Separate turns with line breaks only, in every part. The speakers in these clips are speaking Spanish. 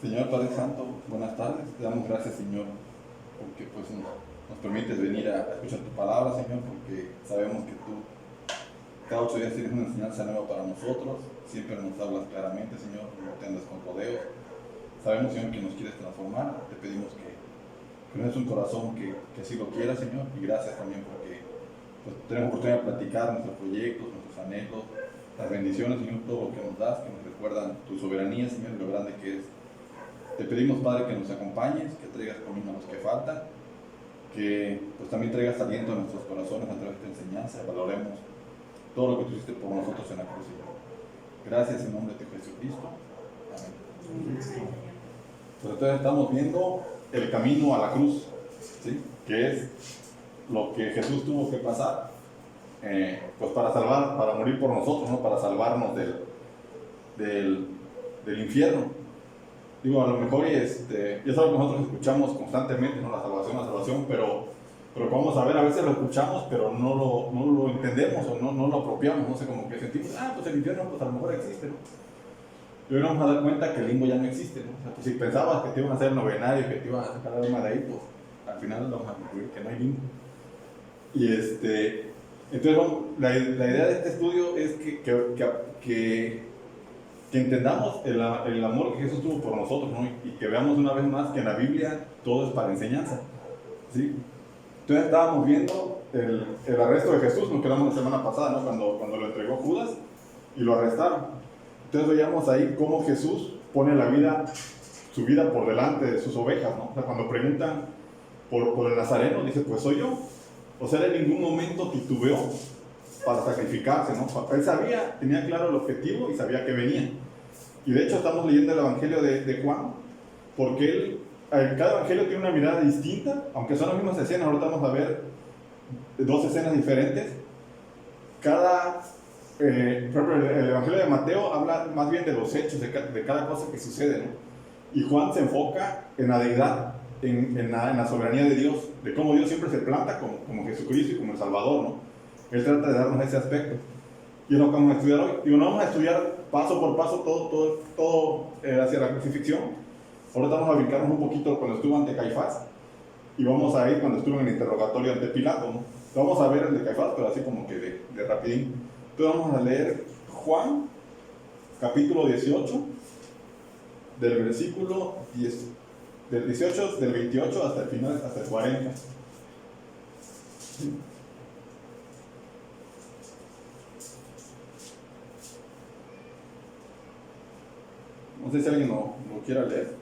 Señor Padre Santo, buenas tardes. Te damos gracias, Señor, porque pues nos permites venir a escuchar tu palabra, Señor, porque sabemos que tú cada 8 días tienes una enseñanza nueva para nosotros. Siempre nos hablas claramente, Señor, no te andas con rodeos. Sabemos, Señor, que nos quieres transformar. Te pedimos que nos des un corazón que así lo quiera, Señor, y gracias también porque pues, tenemos oportunidad de platicar nuestros proyectos, nuestros anhelos, las bendiciones, Señor, todo lo que nos das, que nos recuerdan tu soberanía, Señor, y lo grande que es. Te pedimos, Padre, que nos acompañes, que traigas conmigo a los que faltan, que pues también traigas aliento a nuestros corazones a través de esta enseñanza, valoremos todo lo que tú hiciste por nosotros en la cruz, Señor. Gracias en nombre de Jesucristo. Amén. Pues entonces estamos viendo el camino a la cruz, ¿sí? Que es lo que Jesús tuvo que pasar pues para morir por nosotros, ¿no? Para salvarnos del infierno. Digo, a lo mejor es algo que nosotros escuchamos constantemente, ¿no? La salvación, pero vamos a ver, a veces lo escuchamos, pero no lo entendemos o no lo apropiamos, no sé, como que sentimos, pues el infierno pues a lo mejor existe, ¿no? Y hoy nos vamos a dar cuenta que el limbo ya no existe, ¿no? O sea, pues si pensabas que te iban a hacer novenario, que te ibas a sacar el alma de ahí, pues al final vamos a concluir que no hay limbo. Y entonces la idea de este estudio es que entendamos el amor que Jesús tuvo por nosotros, ¿no? Y que veamos una vez más que en la Biblia todo es para enseñanza, ¿sí? Entonces estábamos viendo el arresto de Jesús, nos quedamos la semana pasada, ¿no? Cuando lo entregó Judas y lo arrestaron. Entonces veíamos ahí cómo Jesús pone su vida por delante de sus ovejas, ¿no? O sea, cuando preguntan por el Nazareno, dice, pues soy yo. O sea, en ningún momento titubeó para sacrificarse, ¿no? Él tenía claro el objetivo y sabía que venía. Y de hecho estamos leyendo el Evangelio de Juan, porque cada Evangelio tiene una mirada distinta, aunque son las mismas escenas. Ahorita vamos a ver 2 escenas diferentes. Por ejemplo, el Evangelio de Mateo habla más bien de los hechos, de cada cosa que sucede, ¿no? Y Juan se enfoca en la deidad, en la soberanía de Dios, de cómo Dios siempre se planta como Jesucristo y como el Salvador, ¿no? Él trata de darnos ese aspecto. Y es lo que vamos a estudiar hoy. Digo, no vamos a estudiar paso por paso todo hacia la crucifixión. Ahora vamos a brincarnos un poquito cuando estuvo ante Caifás. Y vamos a ir cuando estuvo en el interrogatorio ante Pilato, ¿no? Vamos a ver el de Caifás, pero así como que de rapidín. Entonces vamos a leer Juan, capítulo 18, del versículo 10, del 18, del 28 hasta el final, hasta el 40. ¿Sí? No sé si alguien lo quiera leer.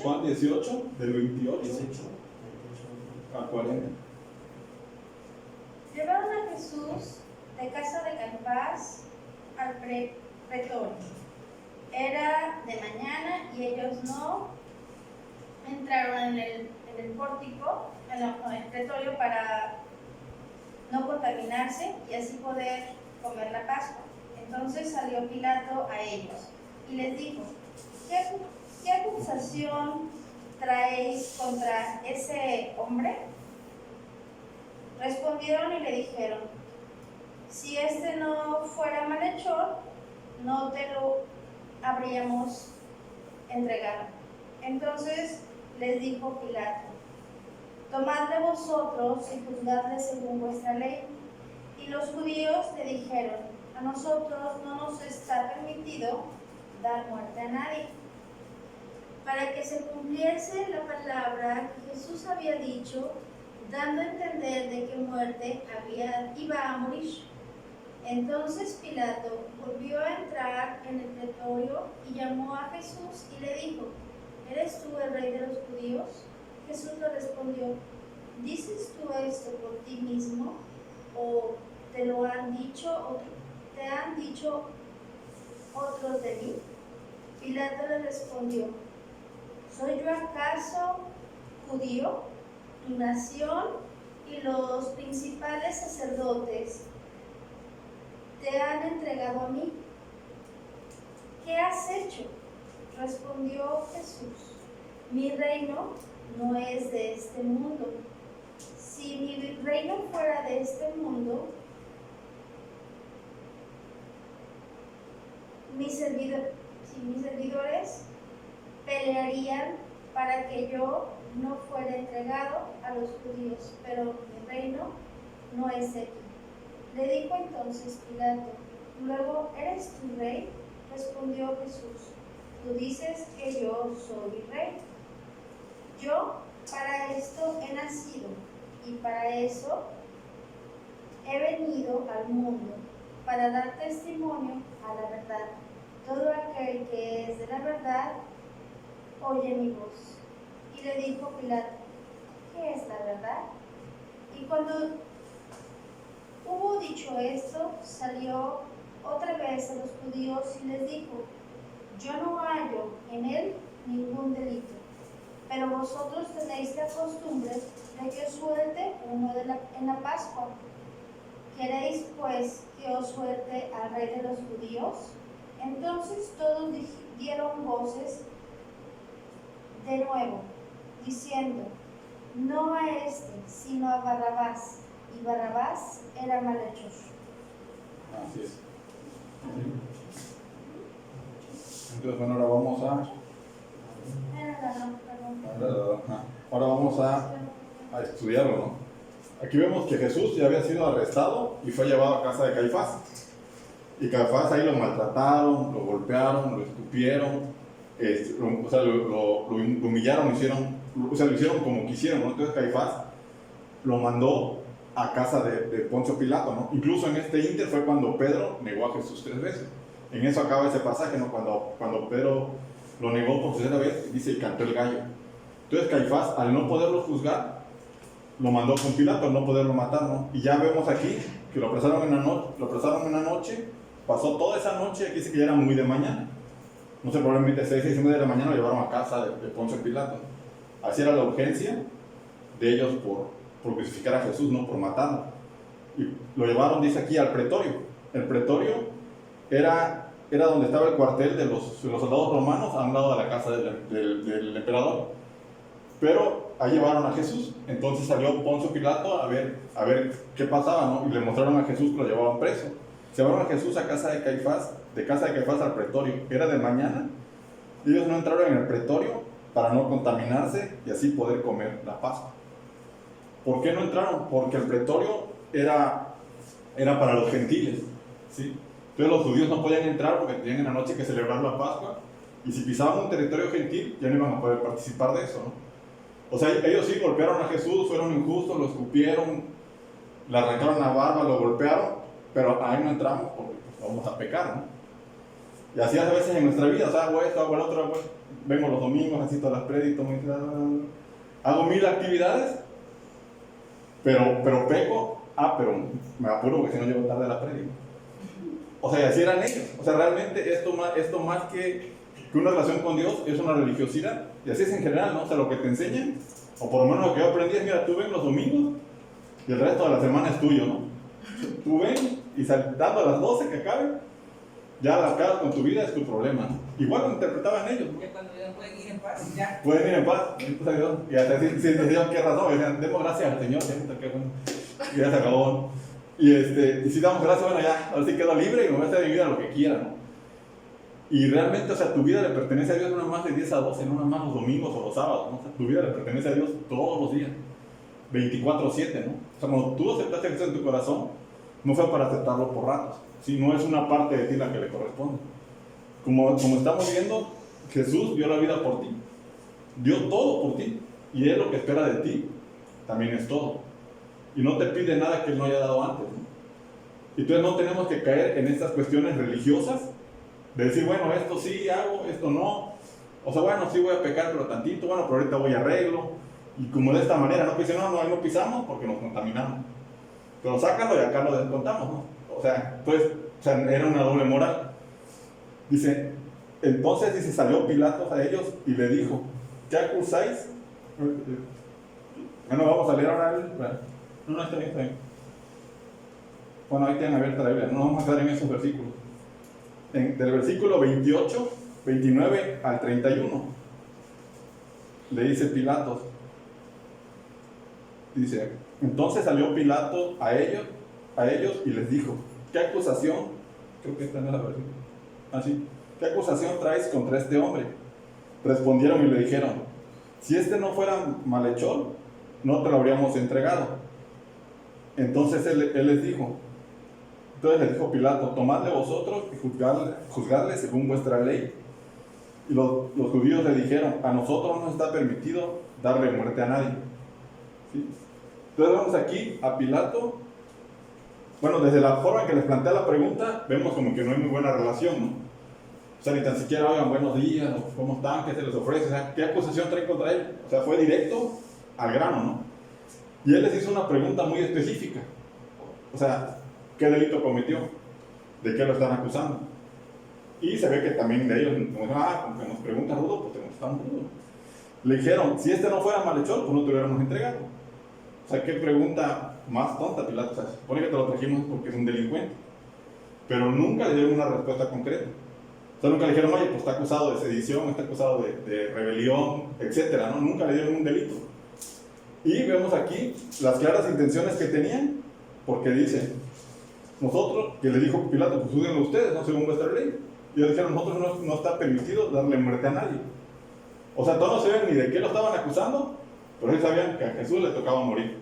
Juan 18, del 28 al 40.
Llevaron a Jesús de casa de Caifás al pretorio. Era de mañana y ellos no entraron en el pórtico, en el pretorio, para no contaminarse y así poder comer la Pascua. Entonces salió Pilato a ellos y les dijo, ¿qué acusación traéis contra ese hombre? Respondieron y le dijeron, si este no fuera malhechor, no te lo habríamos entregado. Entonces les dijo Pilato, tomadle vosotros y juzgadle según vuestra ley. Y los judíos le dijeron, a nosotros no nos está permitido dar muerte a nadie. Para que se cumpliese la palabra que Jesús había dicho, dando a entender de qué muerte iba a morir. Entonces Pilato volvió a entrar en el pretorio y llamó a Jesús y le dijo, ¿eres tú el rey de los judíos? Jesús le respondió, ¿dices tú esto por ti mismo o te lo han dicho otros de mí? Pilato le respondió, ¿soy yo acaso judío? Tu nación y los principales sacerdotes te han entregado a mí. ¿Qué has hecho? Respondió Jesús, mi reino no es de este mundo. Si mi reino fuera de este mundo, mis servidores pelearían para que yo no fuera entregado a los judíos, pero mi reino no es aquí. Le dijo entonces Pilato: luego, ¿eres tu rey? Respondió Jesús: tú dices que yo soy rey. Yo para esto he nacido y para eso he venido al mundo, para dar testimonio a la verdad. Todo aquel que es de la verdad oye mi voz. Y le dijo Pilato: ¿qué es la verdad? Y cuando hubo dicho esto, salió otra vez a los judíos y les dijo: yo no hallo en él ningún delito, pero vosotros tenéis la costumbre de que os suelte uno en la Pascua. ¿Queréis pues que os suelte al rey de los judíos? Entonces todos dieron voces de nuevo, diciendo: no a este, sino a Barrabás. Y Barrabás era malhechor.
Así es. Entonces, bueno, ahora vamos ahora vamos a estudiarlo, ¿no? Aquí vemos que Jesús ya había sido arrestado y fue llevado a casa de Caifás. Y Caifás ahí lo maltrataron, lo golpearon, lo escupieron, lo humillaron, lo hicieron como quisieron, ¿no? Entonces Caifás lo mandó a casa de Poncio Pilato, ¿no? Incluso en este ínter fue cuando Pedro negó a Jesús 3 veces. En eso acaba ese pasaje, ¿no? Cuando Pedro lo negó por tercera vez, dice: y cantó el gallo. Entonces Caifás, al no poderlo juzgar, lo mandó con Pilato, al no poderlo matar, ¿no? Y ya vemos aquí que lo apresaron en una noche, pasó toda esa noche, aquí dice que ya era muy de mañana. No sé, probablemente 6 y media de la mañana lo llevaron a casa de Poncio Pilato. Así era la urgencia de ellos por crucificar a Jesús, no por matarlo. Y lo llevaron, dice aquí, al pretorio. El pretorio era donde estaba el cuartel de los soldados romanos a un lado de la casa del emperador. Pero ahí llevaron a Jesús. Entonces salió Poncio Pilato a ver qué pasaba, ¿no? Y le mostraron a Jesús que lo llevaban preso. Se llevaron a Jesús a casa de Caifás al pretorio. Era de mañana. Y ellos no entraron en el pretorio para no contaminarse y así poder comer la Pascua. ¿Por qué no entraron? Porque el pretorio era para los gentiles, ¿sí? Entonces los judíos no podían entrar porque tenían en la noche que celebrar la Pascua, y si pisaban un territorio gentil ya no iban a poder participar de eso, ¿no? O sea, ellos sí golpearon a Jesús, fueron injustos, lo escupieron, le arrancaron la barba, lo golpearon, pero ahí no entramos porque vamos a pecar, ¿no? Y así a veces en nuestra vida, o sea, hago esto, hago el otro, vengo los domingos, asisto a las prédicas, hago 1000 actividades, pero peco, pero me apuro porque si no llego tarde a la prédica. O sea, y así eran ellos. O sea, realmente esto más que una relación con Dios es una religiosidad. Y así es en general, ¿no? O sea, lo que te enseñan, o por lo menos lo que yo aprendí es: mira, tú ven los domingos y el resto de la semana es tuyo, ¿no? Tú ven y saltando a las 12 que acabe, ya la acabas con tu vida, es tu problema, ¿no? Igual lo interpretaban ellos, ¿no?
Ya cuando ya pueden ir en paz, ya.
Pueden ir en paz, y hasta si decían qué razón, decían: demos gracias al Señor, y ya se acabó. Y si damos gracias, bueno, ya, ahora sí quedo libre y me voy a hacer de mi vida lo que quiera, ¿no? Y realmente, o sea, tu vida le pertenece a Dios no más de 10 a 12, no nada más los domingos o los sábados, ¿no? O sea, tu vida le pertenece a Dios todos los días, 24/7, ¿no? O sea, cuando tú aceptaste a Jesús en tu corazón, no fue para aceptarlo por ratos, ¿sí? No es una parte de ti la que le corresponde. Como estamos viendo, Jesús dio la vida por ti, dio todo por ti, y Él lo que espera de ti también es todo. Y no te pide nada que Él no haya dado antes, ¿no? Y entonces no tenemos que caer en estas cuestiones religiosas de decir: bueno, esto sí hago, esto no. O sea, bueno, sí voy a pecar, pero tantito, bueno, pero ahorita voy a arreglo. Y como de esta manera, no dicen: no, ahí no pisamos porque nos contaminamos. Pero sácalo y acá lo descontamos, ¿no? O sea, entonces, era una doble moral. Dice, entonces salió Pilato a ellos y le dijo: ¿qué acusáis? Bueno, vamos a leer ahora No, está bien. Bueno, ahí tienen abierta la Biblia, no vamos a quedar en esos versículos. Del versículo 28, 29 al 31, le dice Pilato, dice: entonces salió Pilato a ellos y les dijo: ¿qué acusación? Creo que esta no es la versión. Así, ¿qué acusación traes contra este hombre? Respondieron y le dijeron, si este no fuera malhechor, no te lo habríamos entregado. Entonces él les dijo, entonces les dijo Pilato, tomadle vosotros y juzgadle según vuestra ley. Y los judíos le dijeron, a nosotros no nos está permitido darle muerte a nadie. ¿Sí? Entonces vemos aquí a Pilato, bueno, desde la forma en que les plantea la pregunta, vemos como que no hay muy buena relación, ¿no? O sea, ni tan siquiera oigan buenos días, o cómo están, qué se les ofrece, o sea, qué acusación traen contra él. O sea, fue directo al grano, ¿no? Y él les hizo una pregunta muy específica. O sea, ¿qué delito cometió? ¿De qué lo están acusando? Y se ve que también de ellos, como que nos pregunta rudo, pues te contestamos rudo. Le dijeron, si este no fuera malhechor, pues no te hubiéramos entregado. O sea, qué pregunta más tonta, Pilato. O sea, se supone que te lo trajimos porque es un delincuente. Pero nunca le dieron una respuesta concreta. O sea, nunca le dijeron, oye, pues está acusado de sedición, está acusado de rebelión, etcétera, ¿no? Nunca le dieron un delito. Y vemos aquí las claras intenciones que tenían, porque dice, nosotros, que le dijo Pilato, pues juzguenlo ustedes, no según vuestra ley. Y ellos dijeron, nosotros no está permitido darle muerte a nadie. O sea, todos no sabían ni de qué lo estaban acusando, pero ellos sabían que a Jesús le tocaba morir.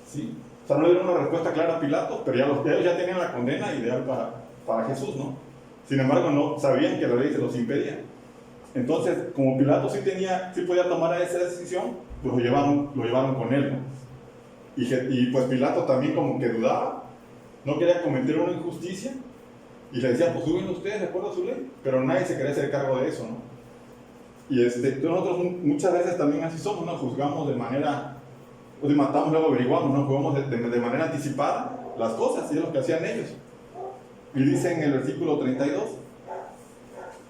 ¿Sí? O sea, no le dieron una respuesta clara a Pilato, pero ellos ya tenían la condena ideal para Jesús, ¿no? Sin embargo, no sabían que la ley se los impedía. Entonces, como Pilato sí podía tomar esa decisión, pues lo llevaron con él, ¿no? Y pues Pilato también como que dudaba, no quería cometer una injusticia, y le decía, pues suben ustedes de acuerdo a su ley, pero nadie se quería hacer cargo de eso, ¿no? Y nosotros muchas veces también así somos, ¿no? Juzgamos de manera, pues matamos, luego averiguamos, ¿no? Juzgamos de manera anticipada las cosas, y es lo que hacían ellos. Y dice en el versículo 32,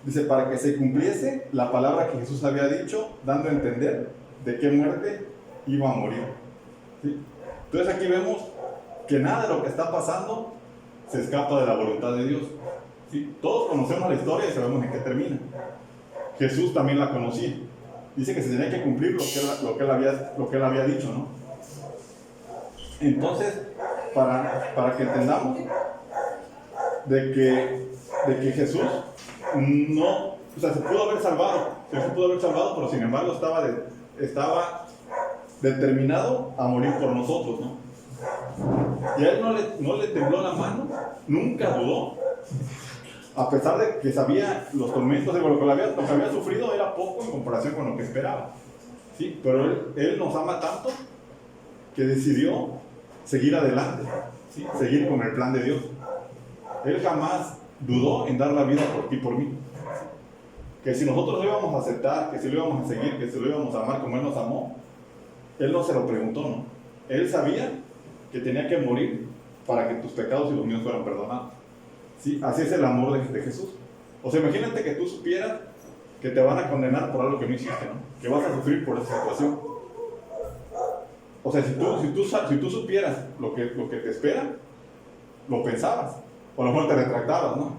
dice, para que se cumpliese la palabra que Jesús había dicho, dando a entender de qué muerte iba a morir. ¿Sí? Entonces aquí vemos que nada de lo que está pasando se escapa de la voluntad de Dios. ¿Sí? Todos conocemos la historia y sabemos en qué termina. Jesús también la conocía. Dice que se tenía que cumplir lo que él había dicho, ¿no? Entonces, para que entendamos de que Jesús no, o sea, se pudo haber salvado, pero sin embargo estaba determinado a morir por nosotros, ¿no? Y a él no le tembló la mano, nunca dudó, a pesar de que sabía los tormentos, de lo que había sufrido era poco en comparación con lo que esperaba, ¿sí? Pero él nos ama tanto que decidió seguir adelante, ¿sí? Seguir con el plan de Dios. Él jamás dudó en dar la vida por ti y por mí. Que si nosotros lo íbamos a aceptar, que si lo íbamos a seguir, que si lo íbamos a amar como Él nos amó, Él no se lo preguntó, ¿no? Él sabía que tenía que morir para que tus pecados y los míos fueran perdonados. ¿Sí? Así es el amor de Jesús. O sea, imagínate que tú supieras que te van a condenar por algo que no hiciste, ¿no? Que vas a sufrir por esa situación. O sea, si tú supieras lo que te espera, lo pensabas. O a lo mejor te retractabas, ¿no?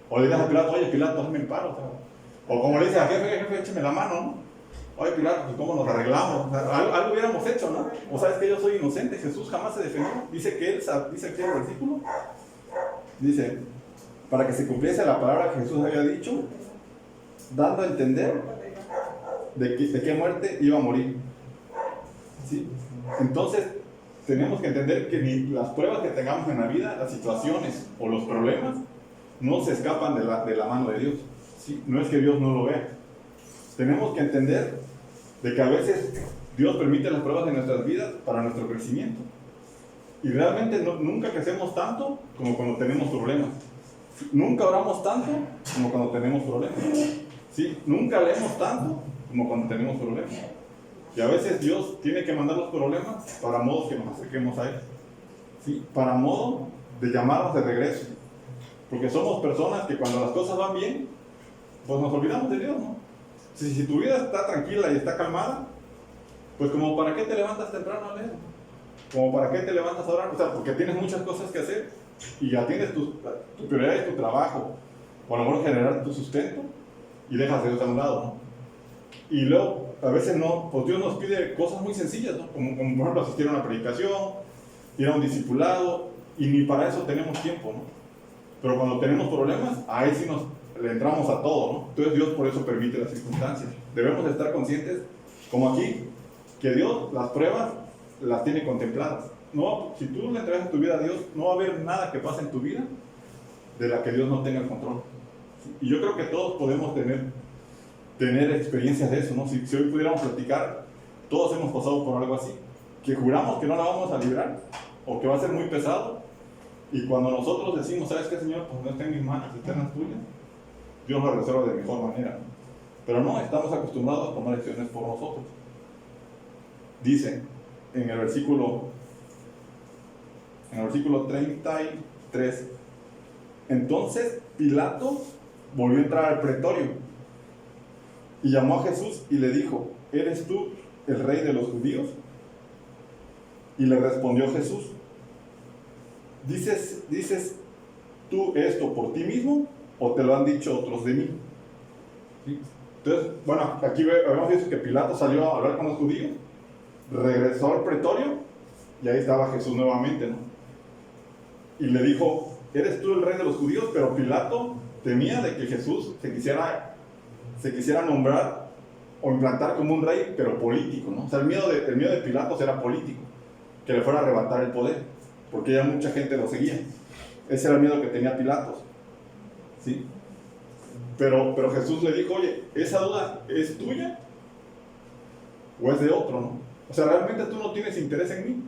O le dices a Pilato, oye Pilato, hazme el paro. O como le dices a jefe, échame la mano, ¿no? Oye Pilato, pues cómo nos arreglamos. O sea, algo hubiéramos hecho, ¿no? O sabes que yo soy inocente, Jesús jamás se defendió. Dice aquí en el versículo, dice, para que se cumpliese la palabra que Jesús había dicho, dando a entender de qué muerte iba a morir. ¿Sí? Entonces, tenemos que entender que ni las pruebas que tengamos en la vida, las situaciones o los problemas, no se escapan de la mano de Dios. ¿Sí? No es que Dios no lo vea. Tenemos que entender de que a veces Dios permite las pruebas de nuestras vidas para nuestro crecimiento. Y realmente nunca crecemos tanto como cuando tenemos problemas. Nunca oramos tanto como cuando tenemos problemas. ¿Sí? Nunca leemos tanto como cuando tenemos problemas. Y a veces Dios tiene que mandar los problemas para modo que nos acerquemos a Él. ¿Sí? Para modo de llamarnos de regreso. Porque somos personas que cuando las cosas van bien, pues nos olvidamos de Dios, ¿no? Si tu vida está tranquila y está calmada, pues como para qué te levantas temprano a leer, como para qué te levantas a orar, o sea, porque tienes muchas cosas que hacer y ya tienes tu prioridad es tu trabajo, o a lo mejor generar tu sustento y dejas a Dios a un lado, ¿no? Y luego, a veces no, pues Dios nos pide cosas muy sencillas, ¿no? Como por ejemplo asistir a una predicación, ir a un discipulado, y ni para eso tenemos tiempo, ¿no? Pero cuando tenemos problemas, ahí sí le entramos a todo, ¿no? Entonces Dios por eso permite las circunstancias. Debemos estar conscientes, como aquí, que Dios las pruebas las tiene contempladas. No, si tú le entregas tu vida a Dios, no va a haber nada que pase en tu vida de la que Dios no tenga el control. Y yo creo que todos podemos tener experiencias de eso, ¿no? Si hoy pudiéramos platicar, todos hemos pasado por algo así, que juramos que no la vamos a librar, o que va a ser muy pesado, y cuando nosotros decimos, ¿sabes qué, Señor? Pues no está en mis manos, está en las tuyas, Dios lo resuelve de mejor manera, ¿no? Pero no, estamos acostumbrados a tomar decisiones por nosotros. Dice en el versículo 33, entonces Pilato volvió a entrar al pretorio y llamó a Jesús y le dijo, ¿eres tú el rey de los judíos? Y le respondió Jesús, ¿dices tú esto por ti mismo o te lo han dicho otros de mí? ¿Sí? Entonces, bueno, aquí habíamos visto que Pilato salió a hablar con los judíos, regresó al pretorio y ahí estaba Jesús nuevamente, ¿no? Y le dijo, ¿eres tú el rey de los judíos? Pero Pilato temía de que Jesús se quisiera nombrar o implantar como un rey, pero político, ¿no? O sea, el miedo de Pilato era político, que le fuera a arrebatar el poder, porque ya mucha gente lo seguía. Ese era el miedo que tenía Pilatos, ¿sí? Pero Jesús le dijo, oye, ¿esa duda es tuya o es de otro, no? O sea, realmente tú no tienes interés en mí.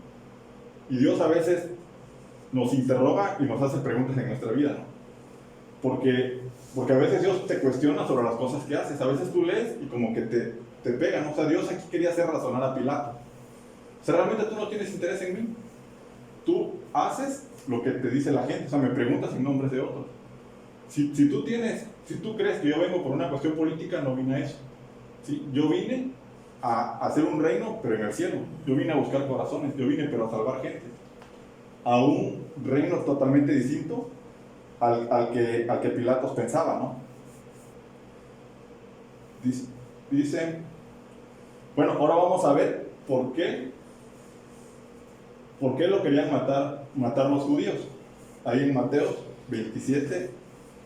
Y Dios a veces nos interroga y nos hace preguntas en nuestra vida, ¿no? Porque a veces Dios te cuestiona sobre las cosas que haces. A veces tú lees y como que te pega, ¿no? O sea, Dios aquí quería hacer razonar a Pilato. O sea, realmente tú no tienes interés en mí. Tú haces lo que te dice la gente. O sea, me preguntas en nombres de otros. Si tú crees que yo vengo por una cuestión política, no vine a eso, ¿sí? Yo vine a hacer un reino, pero en el cielo. Yo vine a buscar corazones. Yo vine, pero a salvar gente. A un reino totalmente distinto al que Pilatos pensaba, ¿no? Dice, bueno, ahora vamos a ver por qué lo querían matar los judíos. Ahí en Mateo 27,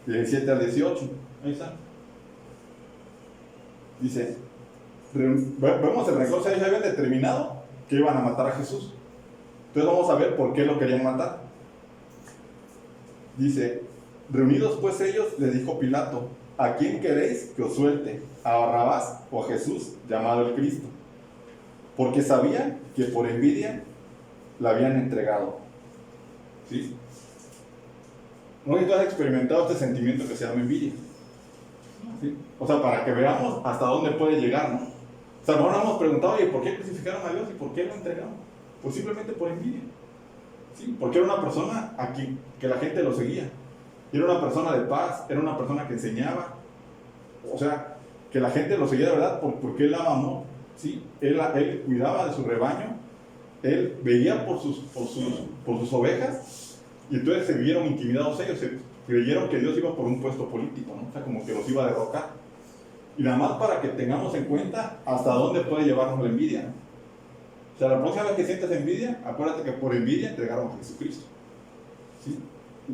17 al 18. Ahí está. Dice, vemos el rencor, ellos habían determinado que iban a matar a Jesús. Entonces vamos a ver por qué lo querían matar. Dice, reunidos pues ellos, le dijo Pilato, ¿a quién queréis que os suelte? ¿A Barrabás o a Jesús, llamado el Cristo? Porque sabían que por envidia la habían entregado. ¿Sí? No sé si tú has experimentado este sentimiento que se llama envidia. ¿Sí? O sea, para que veamos hasta dónde puede llegar, ¿no? O sea, no nos hemos preguntado, oye, ¿por qué crucificaron a Dios y por qué lo entregaron? Pues simplemente por envidia. ¿Sí? Porque era una persona aquí que la gente lo seguía. Era una persona de paz, era una persona que enseñaba. O sea, que la gente lo seguía de verdad porque él amó, ¿sí? Él cuidaba de su rebaño, él veía por sus ovejas, y entonces se vieron intimidados ellos, creyeron que Dios iba por un puesto político, ¿no? O sea, como que los iba a derrocar. Y nada más para que tengamos en cuenta hasta dónde puede llevarnos la envidia, ¿no? O sea, la próxima vez que sientas envidia, acuérdate que por envidia entregaron a Jesucristo, ¿sí?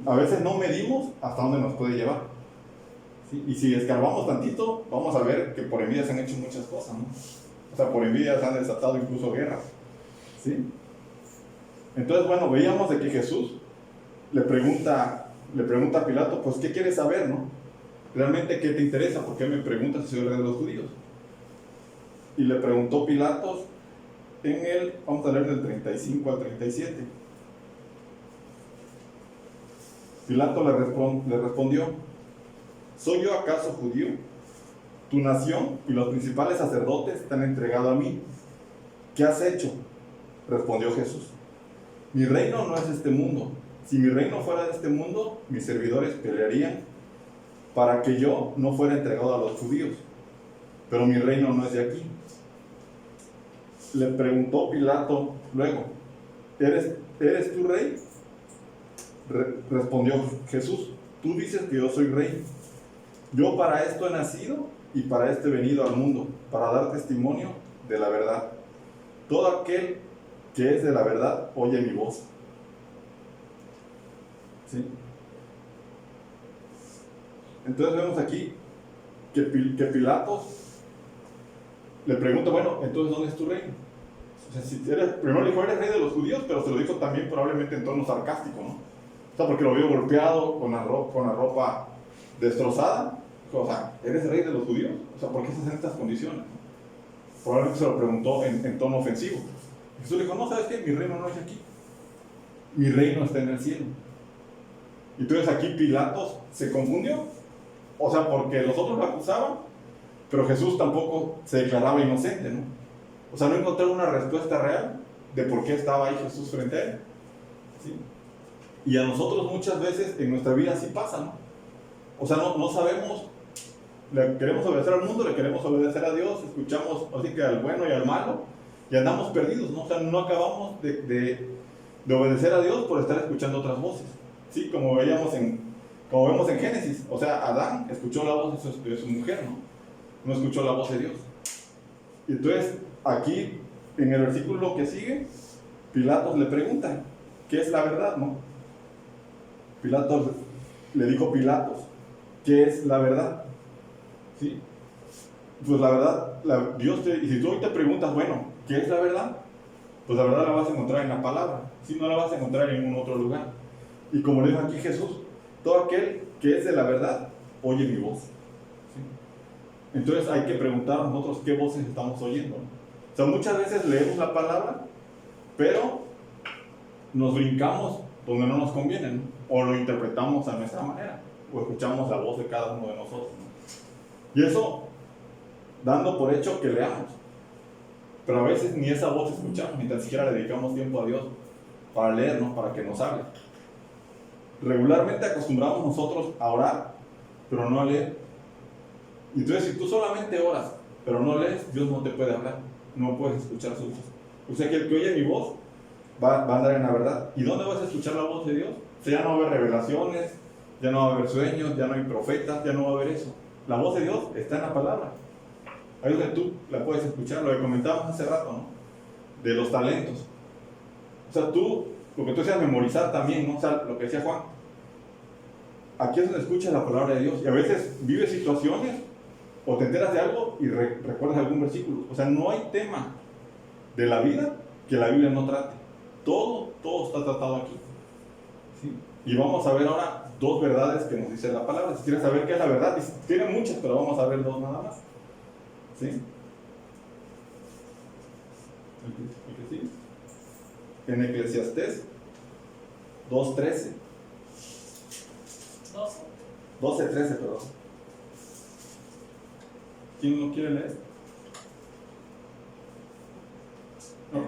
A veces no medimos hasta dónde nos puede llevar, ¿sí? Y si escarbamos tantito, vamos a ver que por envidia se han hecho muchas cosas, ¿no? O sea, por envidia se han desatado incluso guerras, ¿sí? Entonces, bueno, veíamos de que Jesús le pregunta a Pilato, pues, ¿qué quieres saber, no? ¿Realmente qué te interesa? ¿Por qué me preguntas si soy el rey de los judíos? Y le preguntó Pilatos vamos a leer del 35 al 37. Pilato le respondió, ¿soy yo acaso judío? Tu nación y los principales sacerdotes te han entregado a mí. ¿Qué has hecho? Respondió Jesús. Mi reino no es este mundo. Si mi reino fuera de este mundo, mis servidores pelearían para que yo no fuera entregado a los judíos. Pero mi reino no es de aquí. Le preguntó Pilato luego, ¿eres tú rey? Respondió Jesús, tú dices que yo soy rey. Yo para esto he nacido y para esto he venido al mundo, para dar testimonio de la verdad. Todo aquel que es de la verdad oye mi voz. ¿Sí? Entonces vemos aquí que Pilatos le pregunta, bueno, entonces ¿dónde es tu reino? O sea, si primero le dijo, eres rey de los judíos, pero se lo dijo también probablemente en tono sarcástico, ¿no? O sea, porque lo vio golpeado, con la ropa destrozada. O sea, ¿eres rey de los judíos? O sea, ¿por qué estás en estas condiciones? Probablemente se lo preguntó en tono ofensivo. Jesús le dijo, no, ¿sabes qué? Mi reino no es aquí. Mi reino está en el cielo. Y entonces aquí Pilatos se confundió. O sea, porque los otros lo acusaban, pero Jesús tampoco se declaraba inocente, ¿no? O sea, no encontraron una respuesta real de por qué estaba ahí Jesús frente a él. ¿Sí? Y a nosotros muchas veces en nuestra vida así pasa, ¿no? O sea, no sabemos, le queremos obedecer al mundo, le queremos obedecer a Dios, escuchamos así que al bueno y al malo, y andamos perdidos, ¿no? O sea, no acabamos de obedecer a Dios por estar escuchando otras voces. ¿Sí? Como vemos en Génesis, o sea, Adán escuchó la voz de su mujer, ¿no? No escuchó la voz de Dios. Y entonces, aquí, en el versículo que sigue, Pilatos le pregunta, ¿qué es la verdad, no? Pilatos le dijo Pilatos, ¿qué es la verdad? ¿Sí? Pues la verdad, y si tú hoy te preguntas, bueno, ¿qué es la verdad? Pues la verdad la vas a encontrar en la palabra, ¿sí? No la vas a encontrar en ningún otro lugar. Y como le dijo aquí Jesús, todo aquel que es de la verdad, oye mi voz. ¿Sí? Entonces hay que preguntar nosotros qué voces estamos oyendo, ¿no? O sea, muchas veces leemos la palabra, pero nos brincamos donde no nos conviene, ¿no? O lo interpretamos a nuestra manera, o escuchamos la voz de cada uno de nosotros, ¿no? Y eso dando por hecho que leamos, pero a veces ni esa voz escuchamos, ni tan siquiera le dedicamos tiempo a Dios para leernos, para que nos hable. Regularmente acostumbramos nosotros a orar, pero no a leer. Y entonces si tú solamente oras, pero no lees, Dios no te puede hablar, no puedes escuchar su voz. O sea que el que oye mi voz va a andar en la verdad. ¿Y dónde vas a escuchar la voz de Dios? O sea, ya no va a haber revelaciones, ya no va a haber sueños, ya no hay profetas, ya no va a haber eso. La voz de Dios está en la palabra. Ahí es donde tú la puedes escuchar, lo que comentábamos hace rato, ¿no? De los talentos. O sea, lo que tú decías memorizar también, ¿no? O sea, lo que decía Juan. Aquí es donde escuchas la palabra de Dios. Y a veces vives situaciones o te enteras de algo y recuerdas algún versículo. O sea, no hay tema de la vida que la Biblia no trate. Todo está tratado aquí. ¿Sí? Y vamos a ver ahora dos verdades que nos dice la palabra. Si quieres saber qué es la verdad, tiene muchas, pero vamos a ver dos nada más. ¿Sí? ¿El que sigue? En Eclesiastés 2:13. 12:13, perdón. ¿Quién no quiere leer? No.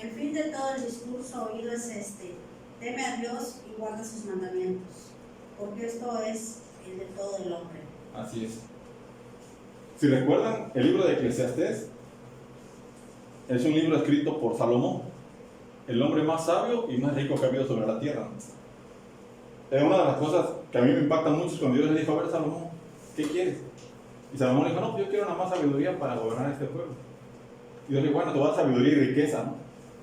El fin de todo el discurso oído es este: teme a Dios y guarda sus mandamientos, porque esto es el de todo el hombre.
Así es. Si recuerdan, el libro de Eclesiastés es un libro escrito por Salomón, el hombre más sabio y más rico que ha habido sobre la tierra. Una de las cosas que a mí me impactan mucho es cuando Dios le dijo, a ver, Salomón, ¿qué quieres? Y Salomón le dijo, no, pues yo quiero nada más sabiduría para gobernar este pueblo. Y Dios le dijo, bueno, te va a dar sabiduría y riqueza, ¿no?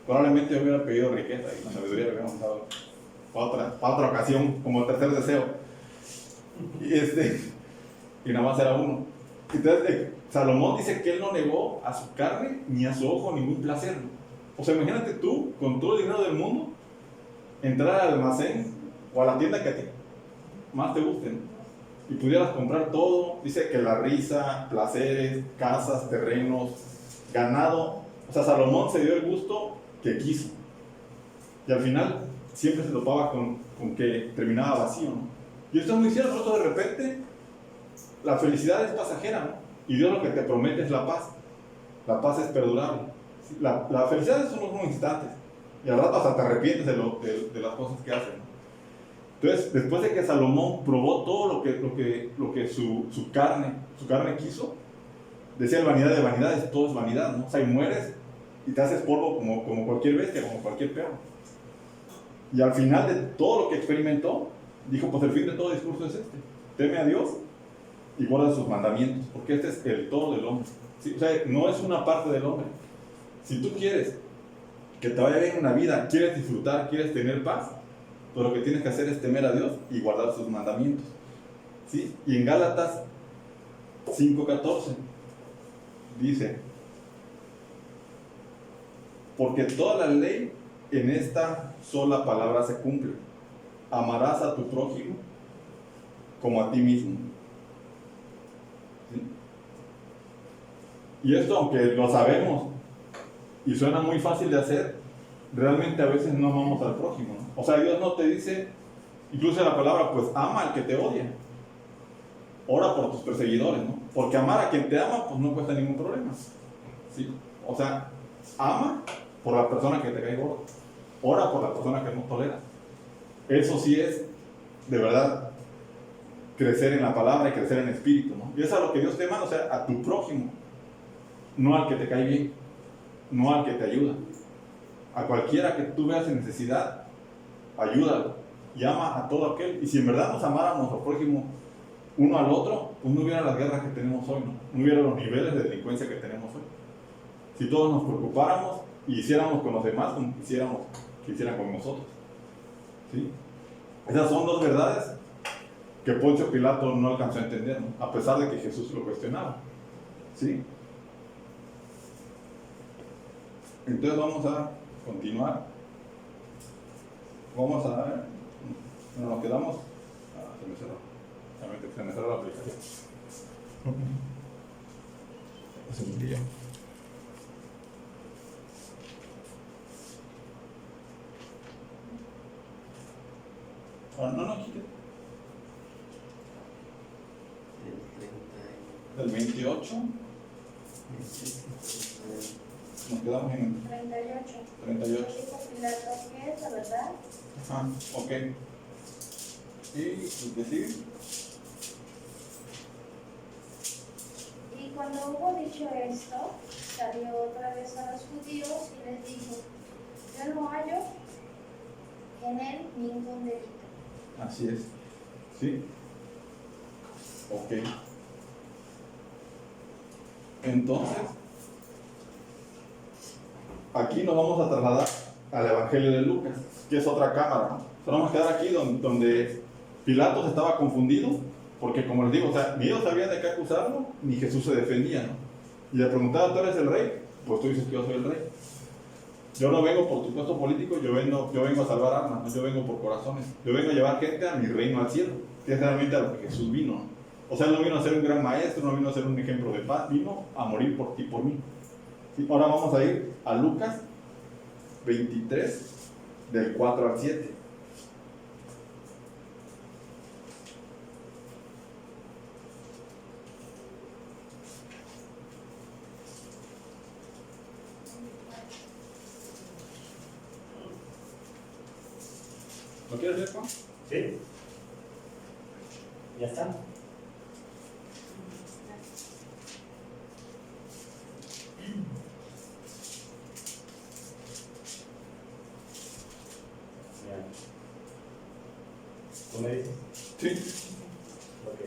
Probablemente yo hubiera pedido riqueza y la sabiduría le hubiéramos dado para otra ocasión, como tercer deseo. Y nada más era uno. Entonces, Salomón dice que él no negó a su carne ni a su ojo ningún placer. O sea, imagínate tú, con todo el dinero del mundo, entrar al almacén o a la tienda que a ti más te guste, ¿no? Y pudieras comprar todo. Dice que la risa, placeres, casas, terrenos, ganado. O sea, Salomón se dio el gusto que quiso. Y al final siempre se topaba con que terminaba vacío, ¿no? Y esto es muy cierto. Nosotros de repente, la felicidad es pasajera, ¿no? Y Dios lo que te promete es la paz. La paz es perdurable. La felicidad son unos instantes. Y al rato hasta te arrepientes de las cosas que haces, ¿no? Entonces, después de que Salomón probó todo lo que su carne quiso, decía el vanidad de vanidades, todo es vanidad, ¿no? O sea, y mueres y te haces polvo como cualquier bestia, como cualquier perro. Y al final de todo lo que experimentó, dijo, pues el fin de todo discurso es este: teme a Dios y guarda sus mandamientos, porque este es el todo del hombre. ¿Sí? O sea, no es una parte del hombre. Si tú quieres que te vaya bien en la vida, quieres disfrutar, quieres tener paz, pues lo que tienes que hacer es temer a Dios y guardar sus mandamientos. ¿sí? Y en Gálatas 5:14 dice: porque toda la ley en esta sola palabra se cumple: amarás a tu prójimo como a ti mismo. ¿Sí? Y esto, aunque lo sabemos y suena muy fácil de hacer, realmente a veces no amamos al prójimo, ¿no? O sea, Dios no te dice, incluso la palabra, pues ama al que te odia, ora por tus perseguidores, ¿no? Porque amar a quien te ama, pues no cuesta ningún problema, ¿sí? O sea, ama por la persona que te cae gordo, ora por la persona que no tolera. Eso sí es, de verdad, crecer en la palabra y crecer en espíritu, ¿no? Y eso es a lo que Dios te manda, o sea, a tu prójimo, no al que te cae bien, no al que te ayuda. A cualquiera que tú veas en necesidad, ayúdalo y ama a todo aquel. Y si en verdad nos amáramos al prójimo uno al otro, pues no hubiera las guerras que tenemos hoy, ¿no? No hubiera los niveles de delincuencia que tenemos hoy. Si todos nos preocupáramos y hiciéramos con los demás como quisiéramos que hicieran con nosotros, ¿sí? Esas son dos verdades que Poncio Pilato no alcanzó a entender, ¿no? A pesar de que Jesús lo cuestionaba, ¿sí? Entonces vamos a continuar. Vamos a ver. Nos quedamos. Se me cerró. Se me cerró la aplicación. Un segundillo. No, quite. El 28. Nos quedamos en el
38.
38.
Dijo Pilato que es la verdad.
Ajá, ok. ¿Y el que sigue?
Y cuando hubo dicho esto, salió otra vez a los judíos y les dijo: yo no hallo en él ningún delito.
Así es. ¿Sí? Ok. Entonces, aquí nos vamos a trasladar al Evangelio de Lucas, que es otra cámara, ¿no? Nos vamos a quedar aquí donde Pilatos estaba confundido, porque como les digo, o sea, ni ellos sabían de qué acusarlo, ni Jesús se defendía, ¿no? Y le preguntaba: ¿tú eres el rey? Pues tú dices que yo soy el rey. Yo no vengo por tu puesto político, yo vengo a salvar almas, ¿no? Yo vengo por corazones. Yo vengo a llevar gente a mi reino al cielo, que es realmente a lo que Jesús vino, ¿no? O sea, él no vino a ser un gran maestro, no vino a ser un ejemplo de paz, vino a morir por ti, por mí. ¿Sí? Ahora vamos a ir a Lucas 23, del 4 al 7. ¿Lo quieres leer, Juan?
Sí. Ya está. ¿Tú me dices?
Sí.
Ok.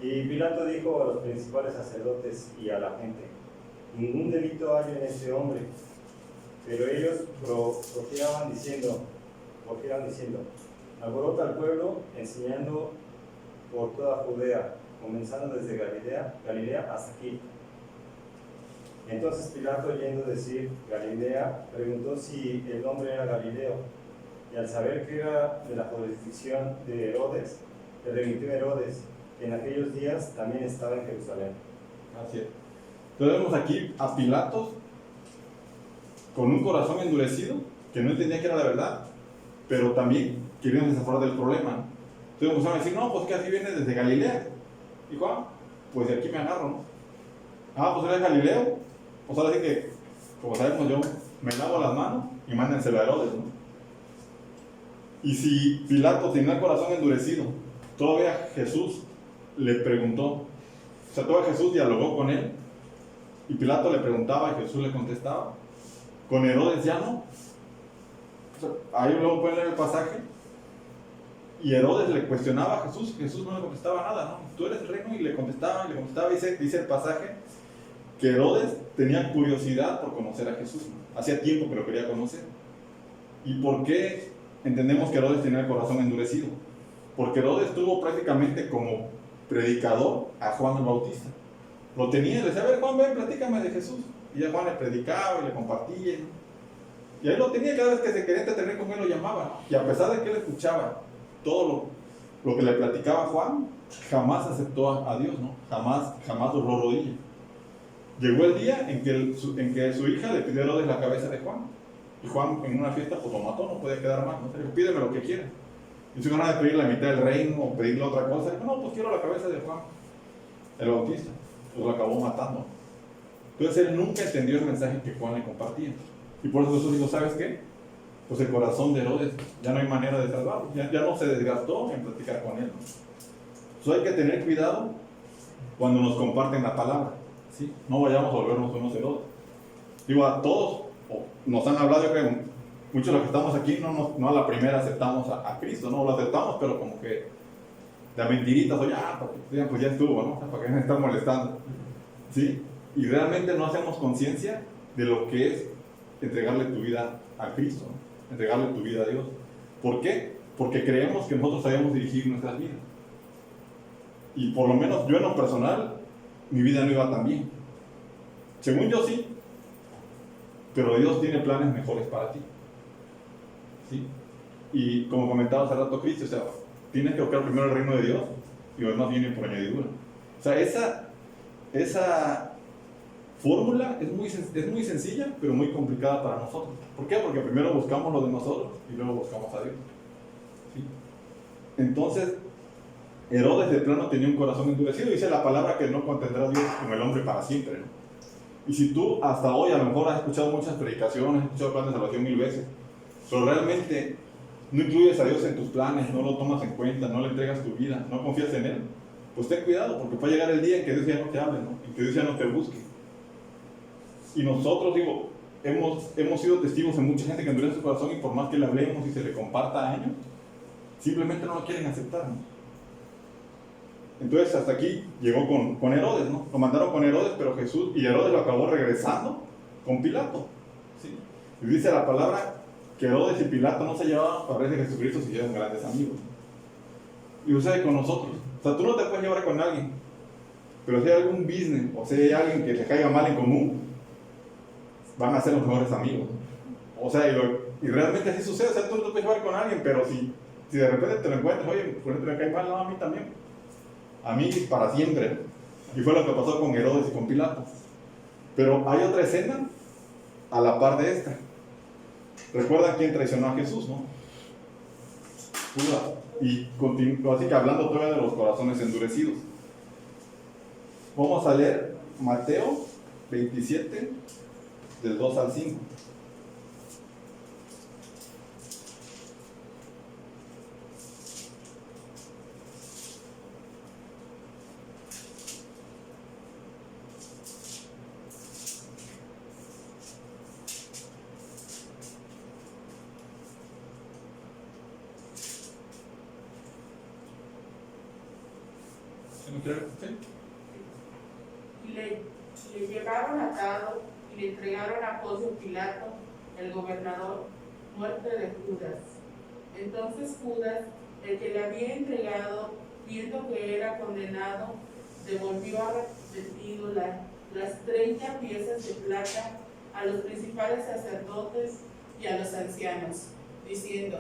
Y Pilato dijo a los principales sacerdotes y a la gente: ningún delito hay en este hombre. Pero ellos profiraban diciendo: alborota al pueblo, enseñando por toda Judea, comenzando desde Galilea hasta aquí. Entonces Pilato, oyendo decir Galilea, preguntó si el hombre era Galileo, y al saber que era de la jurisdicción de Herodes, le remitió a Herodes, que en aquellos días también estaba en Jerusalén.
Así es. Entonces vemos aquí a Pilatos con un corazón endurecido, que no entendía que era la verdad, pero también querían desaforar del problema. Entonces empezaron a decir: no, pues que así viene desde Galilea. ¿Y Juan? Pues de aquí me agarro, ¿no? Ah, pues eres Galileo. Pues ahora sí que, como sabemos, yo me lavo las manos y mándenselo a Herodes, ¿no? Y si Pilato tenía el corazón endurecido, todavía Jesús le preguntó, o sea, todavía Jesús dialogó con él, y Pilato le preguntaba y Jesús le contestaba. Con Herodes ya no. O sea, ahí luego pueden leer el pasaje. Y Herodes le cuestionaba a Jesús, Jesús no le contestaba nada, ¿no? Tú eres el rey, ¿no? Y le contestaba, dice el pasaje, que Herodes tenía curiosidad por conocer a Jesús, ¿no? Hacía tiempo que lo quería conocer. ¿Y por qué entendemos que Herodes tenía el corazón endurecido? Porque Herodes tuvo prácticamente como predicador a Juan el Bautista. Lo tenía y le decía, a ver Juan, ven, platícame de Jesús. Y ya Juan le predicaba y le compartía. Y ahí lo tenía, cada vez que se quería entretener con él lo llamaba. Y a pesar de que él escuchaba todo lo que le platicaba Juan, jamás aceptó a Dios, ¿no? Jamás dobló rodilla. Llegó el día en que su hija le pidió a Herodes la cabeza de Juan. Y Juan en una fiesta pues lo mató, no podía quedar mal. ¿No? Le dijo, pídeme lo que quieras. Y si ganas de pedir la mitad del reino o pedirle otra cosa, dijo, no, pues quiero la cabeza de Juan el Bautista. Pues lo acabó matando. Entonces él nunca entendió el mensaje que Juan le compartía. Y por eso Jesús dijo, ¿sabes qué? Pues el corazón de Herodes ya no hay manera de salvarlo. Ya no se desgastó en platicar con él, ¿no? Entonces hay que tener cuidado cuando nos comparten la palabra, ¿sí? No vayamos a volvernos unos Herodes. Digo, a todos nos han hablado, yo creo, muchos de los que estamos aquí no a la primera aceptamos a Cristo, no lo aceptamos, pero como que de mentiritas, oye, pues ya estuvo, ¿no? ¿Para qué me están molestando? ¿Sí? Y realmente no hacemos conciencia de lo que es entregarle tu vida a Cristo, ¿no? Entregarle tu vida a Dios. ¿Por qué? Porque creemos que nosotros sabemos dirigir nuestras vidas. Y por lo menos yo en lo personal, mi vida no iba tan bien. Según yo sí, pero Dios tiene planes mejores para ti. ¿Sí? Y como comentaba hace rato Cristo, o sea, tienes que buscar primero el reino de Dios y lo demás viene por añadidura. O sea, esa fórmula es muy sencilla, pero muy complicada para nosotros. ¿Por qué? Porque primero buscamos lo de nosotros y luego buscamos a Dios. ¿Sí? Entonces, Herodes de plano tenía un corazón endurecido. Dice la palabra que no contendrá a Dios con el hombre para siempre, ¿no? Y si tú hasta hoy a lo mejor has escuchado muchas predicaciones, has escuchado planes de salvación 1000 veces, pero realmente no incluyes a Dios en tus planes, no lo tomas en cuenta, no le entregas tu vida, no confías en Él, pues ten cuidado, porque puede llegar el día en que Dios ya no te hable, ¿no? En que Dios ya no te busque. Y nosotros, digo, hemos sido testigos de mucha gente que endurece su corazón y por más que le hablemos y se le comparta a ellos, simplemente no lo quieren aceptar, ¿no? Entonces hasta aquí llegó con Herodes, ¿no? Lo mandaron con Herodes, pero y Herodes lo acabó regresando con Pilato, ¿sí? Y dice la palabra que Herodes y Pilato no se llevaban, parece que Jesucristo se hicieron grandes amigos. Y sucede con nosotros. O sea, tú no te puedes llevar con alguien, pero si hay algún business o si hay alguien que te caiga mal en común, van a ser los mejores amigos. O sea, y realmente así sucede. O sea, tú no te puedes llevar con alguien, pero si de repente te lo encuentras, oye, ¿por qué te me cae mal? No, a mí también. A mí para siempre. Y fue lo que pasó con Herodes y con Pilato. Pero hay otra escena a la par de esta. ¿Recuerdan quién traicionó a Jesús, no? Judas. Y continúa así que hablando todavía de los corazones endurecidos. Vamos a leer Mateo 27, del 2 al 5.
Y le llevaron atado y le entregaron a Poncio Pilato, el gobernador, muerte de Judas. Entonces Judas, el que le había entregado, viendo que era condenado, devolvió arrepentido las 30 piezas de plata a los principales sacerdotes y a los ancianos, diciendo: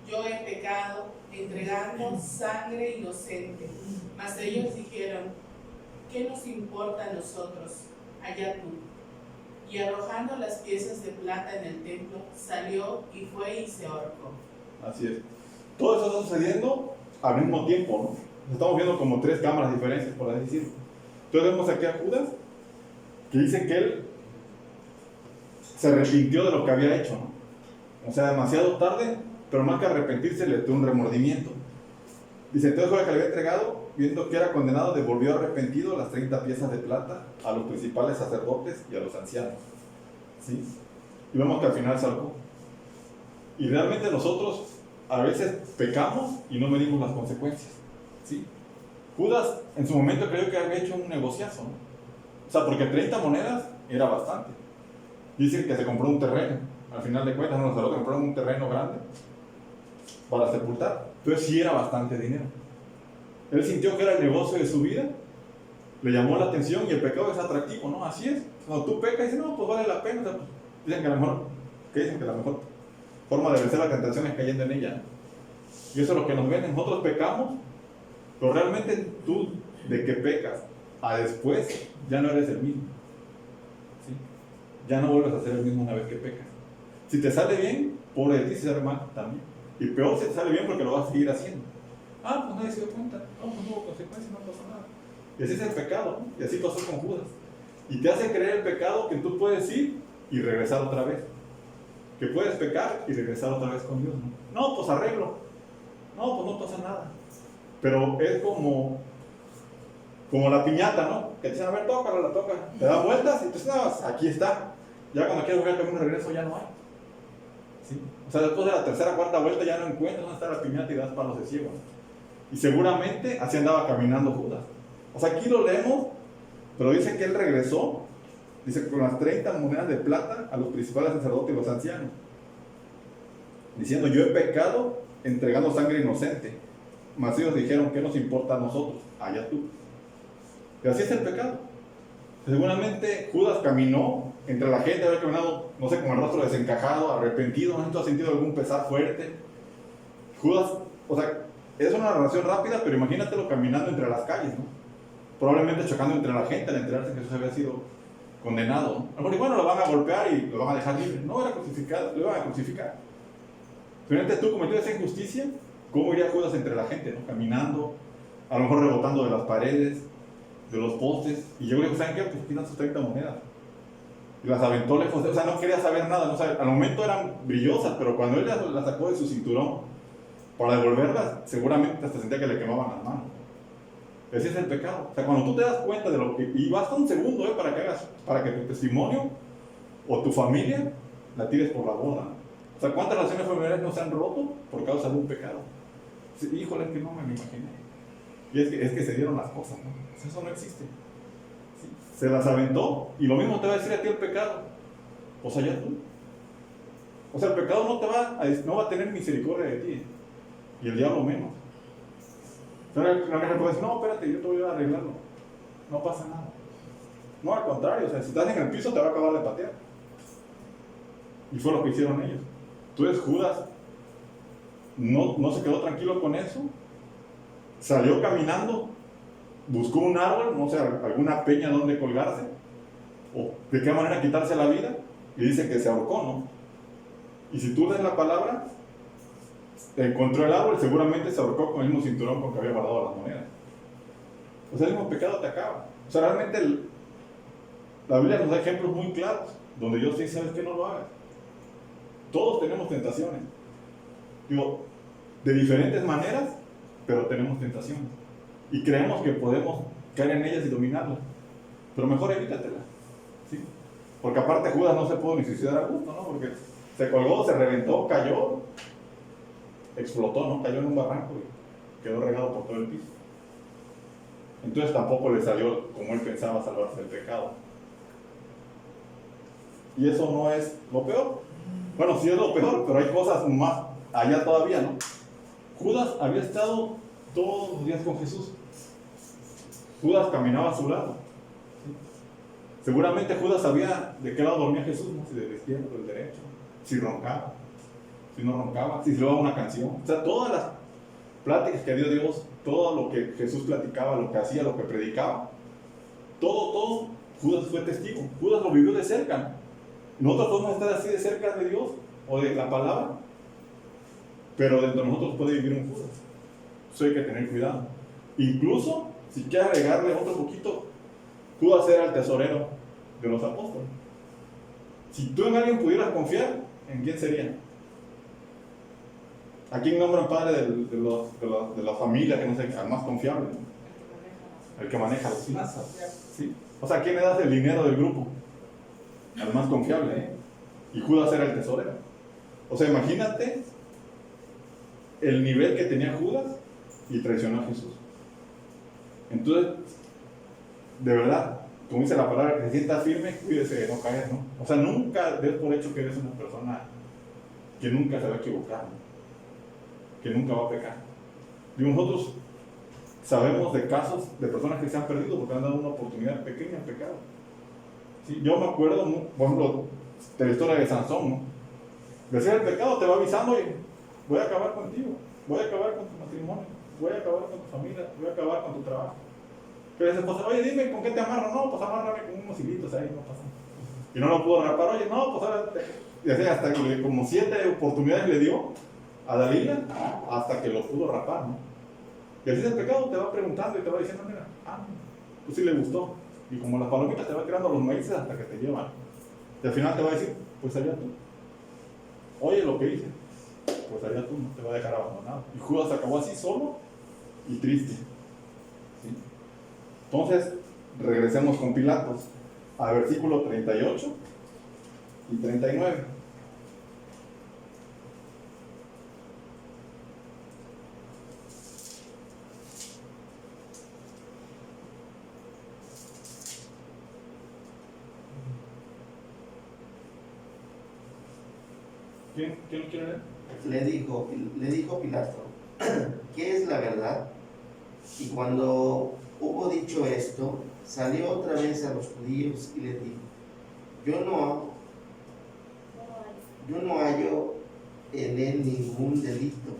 yo he pecado entregando sangre inocente. Mas ellos dijeron: ¿qué nos importa a nosotros? Allá tú. Y arrojando las piezas de plata en el templo, salió y fue y se ahorcó.
Así es. Todo eso está sucediendo al mismo tiempo, ¿no? Estamos viendo como 3 cámaras diferentes, por así decirlo. Entonces vemos aquí a Judas, que dice que él se arrepintió de lo que había hecho, ¿no? O sea, demasiado tarde, pero más que arrepentirse le dio un remordimiento. Dice, entonces el que le había entregado, viendo que era condenado, devolvió arrepentido las 30 piezas de plata a los principales sacerdotes y a los ancianos. ¿Sí? Y vemos que al final salvó. Y realmente nosotros a veces pecamos y no medimos las consecuencias. ¿Sí? Judas en su momento creo que había hecho un negociazo, ¿no? O sea, porque 30 monedas era bastante. Dicen que se compró un terreno. Al final de cuentas, no, se lo compraron un terreno grande para sepultar. Entonces sí era bastante dinero. Él sintió que era el negocio de su vida, le llamó la atención y el pecado es atractivo, ¿no? Así es. Cuando tú pecas, dices, no, pues vale la pena. O sea, pues, dicen que la mejor forma de vencer la tentación es cayendo en ella, ¿no? Y eso es lo que nos ven. Nosotros pecamos, pero realmente tú, de que pecas a después, ya no eres el mismo. ¿Sí? Ya no vuelves a ser el mismo una vez que pecas. Si te sale bien, pobre de ti, si sale mal también. Y peor si te sale bien porque lo vas a seguir haciendo. Ah, pues nadie se dio cuenta. No, pues no hubo consecuencias, no pasó nada. Y así es el pecado, ¿no? Y así pasó con Judas. Y te hace creer el pecado que tú puedes ir y regresar otra vez. Que puedes pecar y regresar otra vez con Dios, ¿no? No, pues arreglo. No, pues no pasa nada. Pero es como la piñata, ¿no? Que te dicen, a ver, tócala, la toca. Te da vueltas y tú dices, no, aquí está. Ya cuando quieres volver a camino de regreso ya no hay. ¿Sí? O sea, después de la tercera o cuarta vuelta ya no encuentras dónde está la piñata y das palos de ciego. Y seguramente así andaba caminando Judas. O sea, aquí lo leemos, pero dice que él regresó, dice, con las 30 monedas de plata a los principales sacerdotes y los ancianos, diciendo, yo he pecado entregando sangre inocente. Mas ellos dijeron, ¿qué nos importa a nosotros? Allá tú. Y así es el pecado. Seguramente Judas caminó entre la gente, había caminado, no sé, con el rostro desencajado, arrepentido, no sé si tú has sentido algún pesar fuerte. Judas, o sea, es una narración rápida, pero imagínatelo caminando entre las calles, ¿no? Probablemente chocando entre la gente al enterarse que Jesús había sido condenado, ¿no? A lo mejor, bueno, lo van a golpear y lo van a dejar libre. No, era crucificado, lo iban a crucificar. Finalmente tú cometió esa injusticia, ¿cómo iría Judas entre la gente, ¿no? Caminando, a lo mejor rebotando de las paredes, de los postes, y llegó y dijo, ¿saben qué? Pues quitan sus 30 monedas. Y las aventó lejos, o sea, no quería saber nada, ¿no? O sea, al momento eran brillosas, pero cuando él las sacó de su cinturón para devolverlas, seguramente hasta sentía que le quemaban las manos. Ese es el pecado. O sea, cuando tú te das cuenta de lo que... Y basta un segundo, para que tu testimonio o tu familia la tires por la borda. O sea, ¿cuántas relaciones familiares no se han roto por causa de un pecado? Híjole, es que no me lo imaginé. Y es que se dieron las cosas, ¿no? O sea, eso no existe. ¿Sí? Se las aventó y lo mismo te va a decir a ti el pecado. O sea, ya tú. O sea, el pecado no va a tener misericordia de ti. Y el diablo menos. Entonces, la gente puede decir, no, espérate, yo te voy a arreglarlo. No pasa nada. No, al contrario, o sea, si estás en el piso te va a acabar de patear. Y fue lo que hicieron ellos. Entonces Judas no se quedó tranquilo con eso. Salió caminando, buscó un árbol, no sé, alguna peña donde colgarse, o de qué manera quitarse la vida, y dice que se ahorcó, ¿no? Y si tú lees la palabra, encontró el árbol y seguramente se ahorcó con el mismo cinturón con que había guardado las monedas. O sea, el mismo pecado te acaba. O sea, realmente la Biblia nos da ejemplos muy claros, donde Dios dice, ¿sabes qué? No lo hagas. Todos tenemos tentaciones. Digo, de diferentes maneras, pero tenemos tentaciones. Y creemos que podemos caer en ellas y dominarlas. Pero mejor evítatelas. ¿Sí? Porque aparte Judas no se pudo ni suicidar a gusto, ¿no? Porque se colgó, se reventó, cayó, explotó, ¿no? Cayó en un barranco y quedó regado por todo el piso. Entonces tampoco le salió como él pensaba salvarse del pecado. Y eso no es lo peor. Bueno, sí es lo peor, pero hay cosas más allá todavía, ¿no? Judas había estado todos los días con Jesús. Judas caminaba a su lado. ¿Sí? Seguramente Judas sabía de qué lado dormía Jesús, ¿no? Si del izquierdo o del derecho, si roncaba, si no roncaba, si se le daba una canción. O sea, todas las pláticas que dio Dios, todo lo que Jesús platicaba, lo que hacía, lo que predicaba, todo, Judas fue testigo. Judas lo vivió de cerca. Nosotros podemos estar así de cerca de Dios o de la palabra, pero dentro de nosotros puede vivir un Judas. Eso hay que tener cuidado. Incluso, si quieres agregarle otro poquito, Judas era el tesorero de los apóstoles. Si tú en alguien pudieras confiar, ¿en quién sería? ¿A quién nombran padre de la familia, que no sé, al más confiable? El que maneja las finanzas. ¿Sí? O sea, ¿a quién le das el dinero del grupo? Al más confiable. Y Judas era el tesorero. O sea, imagínate el nivel que tenía Judas y traicionó a Jesús. Entonces, de verdad, como dice la palabra, que se sienta firme, cuídese de no caer, ¿no? O sea, nunca des por hecho que eres una persona que nunca se va a equivocar, ¿no? Que nunca va a pecar. Y nosotros sabemos de casos de personas que se han perdido porque han dado una oportunidad pequeña al pecado. ¿Sí? Yo me acuerdo, por ejemplo, de la historia de Sansón, ¿no? Decía, el pecado te va avisando, oye, voy a acabar contigo, voy a acabar con tu matrimonio, voy a acabar con tu familia, voy a acabar con tu trabajo. Pero esa esposa, oye, dime, ¿con qué te amarro? No, pues amárrame con unos hilitos ahí, no pasa. Y no lo pudo rapar, oye, no, pues ahora, y así hasta que como 7 oportunidades le dio a Dalila, hasta que lo pudo rapar, ¿no? Y así el pecado te va preguntando y te va diciendo, mira, pues sí le gustó. Y como las palomitas te va tirando los maíces hasta que te llevan. Y al final te va a decir, pues allá tú. Oye lo que hice, pues allá tú, no te va a dejar abandonado. Y Judas acabó así solo y triste. ¿Sí? Entonces, regresemos con Pilatos a versículo 38 y 39. ¿Quién lo quiere leer?
Le dijo Pilato, ¿qué es la verdad? Y cuando hubo dicho esto, salió otra vez a los judíos y les dijo, yo no hallo en él ningún delito,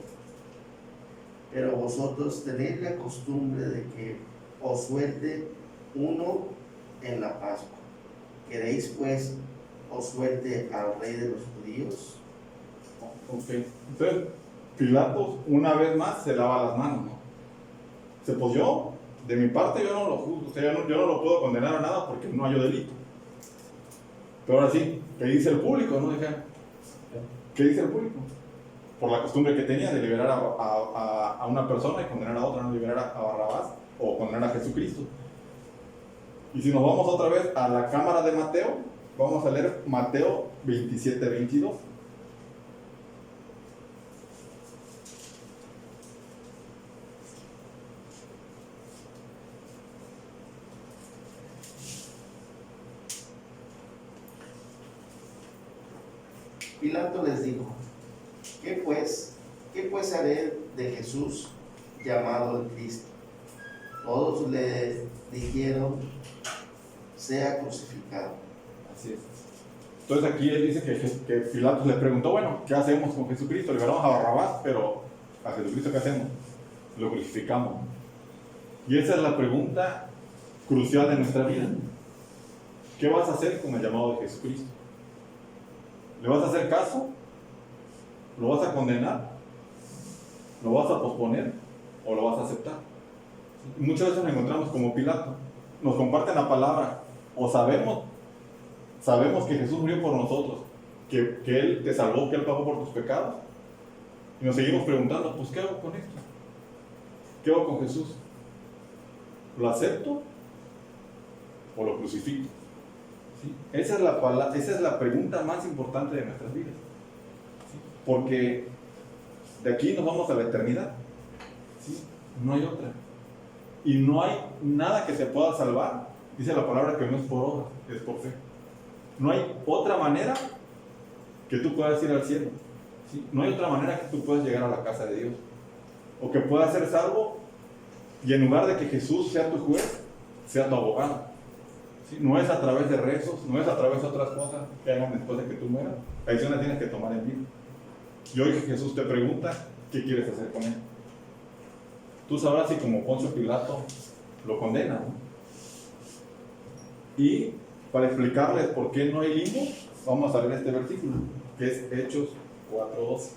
pero vosotros tenéis la costumbre de que os suelte uno en la Pascua. ¿Queréis pues os suelte al rey de los judíos?
Ok, entonces Pilatos una vez más se lava las manos, ¿no? Pues yo, de mi parte, yo no lo juzgo, o sea, yo no lo puedo condenar a nada porque no hay delito. Pero ahora sí, ¿qué dice el público? ¿No? ¿Qué dice el público? Por la costumbre que tenía de liberar a una persona y condenar a otra, no liberar a Barrabás o condenar a Jesucristo. Y si nos vamos otra vez a la cámara de Mateo, vamos a leer Mateo 27-22.
Pilato les dijo, ¿qué pues haré de Jesús llamado el Cristo? Todos le dijeron, sea crucificado.
Así es. Entonces aquí él dice que Pilatos le preguntó, bueno, ¿qué hacemos con Jesucristo? Liberamos a Barrabás, pero a Jesucristo ¿qué hacemos? Lo crucificamos. Y esa es la pregunta crucial de nuestra vida. ¿Qué vas a hacer con el llamado de Jesucristo? ¿Le vas a hacer caso? ¿Lo vas a condenar? ¿Lo vas a posponer? ¿O lo vas a aceptar? Y muchas veces nos encontramos como Pilato. Nos comparten la palabra. O sabemos que Jesús murió por nosotros, que Él te salvó, que Él pagó por tus pecados. Y nos seguimos preguntando, pues ¿qué hago con esto? ¿Qué hago con Jesús? ¿Lo acepto? ¿O lo crucifico? ¿Sí? Esa es la pregunta más importante de nuestras vidas. ¿Sí? Porque de aquí nos vamos a la eternidad. ¿Sí? No hay otra. Y no hay nada que se pueda salvar. Dice la palabra que no es por obra, es por fe. No hay otra manera que tú puedas ir al cielo. ¿Sí? No hay otra manera que tú puedas llegar a la casa de Dios. O que puedas ser salvo y en lugar de que Jesús sea tu juez, sea tu abogado. ¿Sí? No es a través de rezos, no es a través de otras cosas que hagan después de que tú mueras. La decisión la tienes que tomar en vida. Y hoy Jesús te pregunta, ¿qué quieres hacer con él? Tú sabrás si como Poncio Pilato lo condena, ¿no? Y para explicarles por qué no hay limbo, vamos a leer este versículo, que es Hechos 4:12.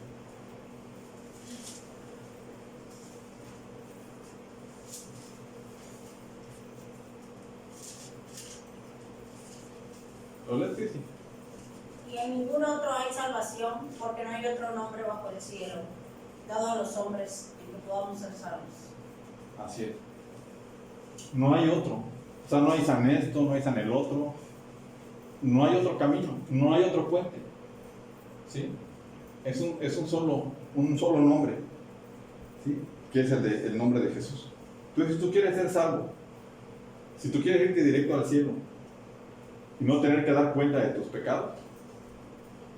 ¿Lo lees, sí?
Y en ningún otro hay salvación, porque no hay otro nombre bajo el cielo, dado a los hombres, en que podamos ser salvos.
Así es. No hay otro. O sea, no hay San esto, no hay San el otro. No hay otro camino, no hay otro puente. ¿Sí? Es un solo nombre. ¿Sí? Que es el nombre de Jesús. Entonces, si tú quieres ser salvo, si tú quieres irte directo al cielo y no tener que dar cuenta de tus pecados,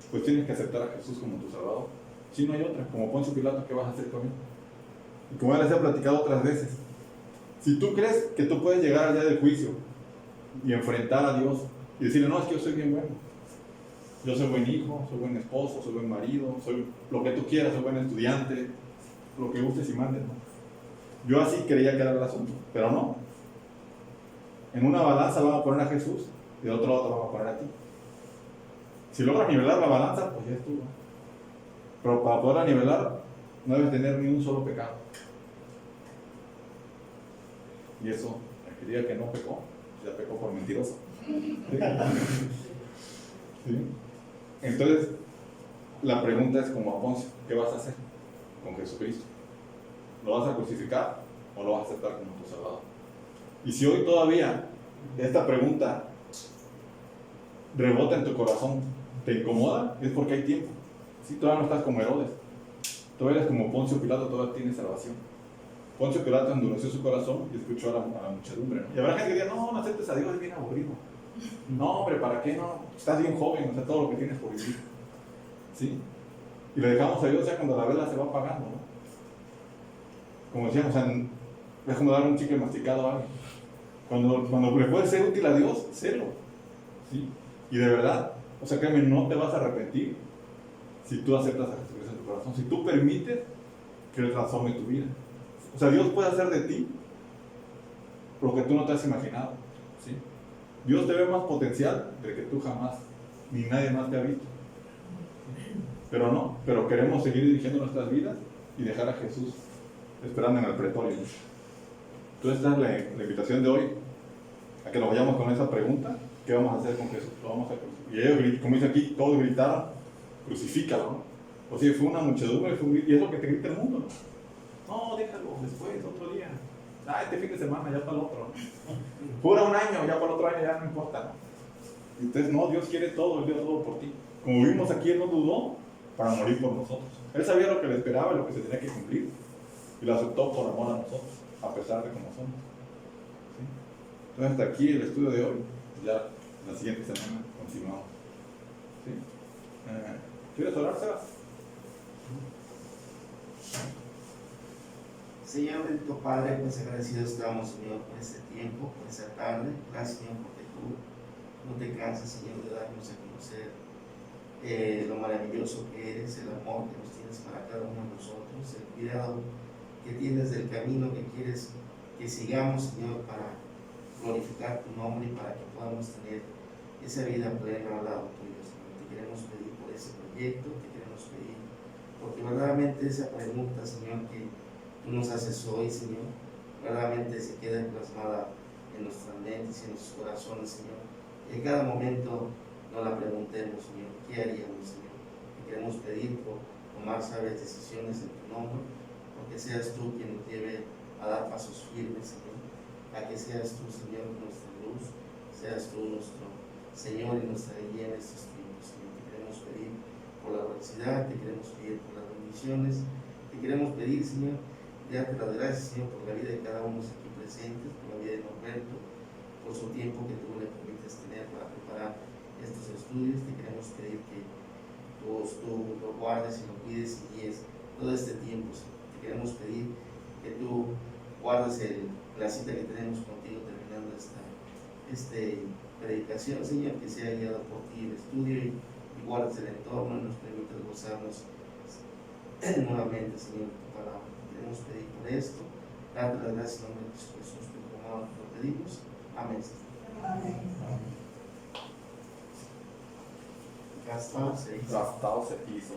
pues tienes que aceptar a Jesús como tu Salvador. Si no hay otra, como Poncio Pilato, ¿qué vas a hacer con él? Y como ya les he platicado otras veces, si tú crees que tú puedes llegar al día del juicio y enfrentar a Dios y decirle, no, es que yo soy bien bueno, yo soy buen hijo, soy buen esposo, soy buen marido, soy lo que tú quieras, soy buen estudiante, lo que gustes y mandes, ¿no? Yo así creía que era el asunto, pero no. En una balanza van a poner a Jesús y de otro lado te van a poner a ti. Si logras nivelar la balanza, pues ya estuvo. Pero para poderla nivelar, no debes tener ni un solo pecado. Y eso, el que diga que no pecó, ya pecó por mentiroso. ¿Sí? Entonces, la pregunta es como a Poncio, ¿qué vas a hacer con Jesucristo? ¿Lo vas a crucificar o lo vas a aceptar como tu Salvador? Y si hoy todavía esta pregunta rebota en tu corazón, te incomoda, es porque hay tiempo. Si todavía no estás como Herodes, todavía eres como Poncio Pilato, todavía tienes salvación. Poncio Pilato endureció su corazón y escuchó a la muchedumbre, ¿no? Y habrá gente que diga, no, no aceptes a Dios, es bien aburrido. No, hombre, ¿para qué no? Estás bien joven, o sea, todo lo que tienes por vivir. ¿Sí? Y le dejamos a Dios ya cuando la vela se va apagando, ¿no? Como decíamos, o sea, es como dar un chicle masticado a alguien. Cuando le puedes ser útil a Dios, sélo. ¿Sí? Y de verdad, o sea, créeme, no te vas a arrepentir si tú aceptas a Jesucristo en tu corazón, si tú permites que Él transforme tu vida. O sea, Dios puede hacer de ti lo que tú no te has imaginado. ¿Sí? Dios te ve más potencial del que tú jamás, ni nadie más te ha visto. Pero no, pero queremos seguir dirigiendo nuestras vidas y dejar a Jesús esperando en el pretorio. Entonces esta es la invitación de hoy, a que nos vayamos con esa pregunta: ¿qué vamos a hacer con Jesús? Lo vamos a crucificar. Y ellos, como dice aquí, todos gritaron, crucifícalo, ¿no? O sea, fue una muchedumbre, y es lo que te grita el mundo, ¿no? No, déjalo, después, otro día. Este fin de semana, ya para el otro, ¿no? Pura un año, ya para el otro año, ya no importa, ¿no? Entonces, no, Dios quiere todo, Él dio todo por ti. Como vimos aquí, Él no dudó para morir por nosotros. Él sabía lo que le esperaba y lo que se tenía que cumplir. Y lo aceptó por amor a nosotros, a pesar de cómo somos. ¿Sí? Entonces, hasta aquí el estudio de hoy. Ya la siguiente semana continuamos. ¿Sí? ¿Quieres orar, Sebas?
Señor, bendito Padre, pues agradecidos estamos, Señor, por este tiempo, por esta tarde. Gracias, Señor, porque tú no te cansas, Señor, de darnos a conocer lo maravilloso que eres, el amor que nos tienes para cada uno de nosotros, el cuidado que tienes del camino que quieres que sigamos, Señor, para glorificar tu nombre y para que podamos tener esa vida plena al lado tuyo, Señor. Te queremos pedir por ese proyecto, te queremos pedir porque verdaderamente esa pregunta, Señor, que tú nos haces hoy, Señor, verdaderamente se queda plasmada en nuestras mentes y en nuestros corazones, Señor. Y en cada momento nos la preguntemos, Señor, ¿qué haríamos, Señor? Te queremos pedir por tomar sabias decisiones en tu nombre, porque seas tú quien nos lleve a dar pasos firmes, Señor, a que seas tú, Señor, nuestra luz, seas tú nuestro Señor y nuestra guía en estos tiempos, Señor. Te queremos pedir por la universidad, te queremos pedir por las bendiciones, te queremos pedir, Señor, darte las gracias, Señor, por la vida de cada uno aquí presentes, por la vida de Norberto, por su tiempo que tú le permites tener para preparar estos estudios. Te queremos pedir que tú lo guardes y lo cuides y guíes todo este tiempo, Señor. Te queremos pedir que tú guardes la cita que tenemos contigo terminando esta predicación, Señor, que sea guiado por ti el estudio y guardes el entorno y nos permitas gozarnos nuevamente, Señor, tu palabra. Queremos pedir por esto, darte las gracias en nombre de Jesús, lo pedimos. Amén.
Amén.
Gastado se hizo.
Gastado se hizo.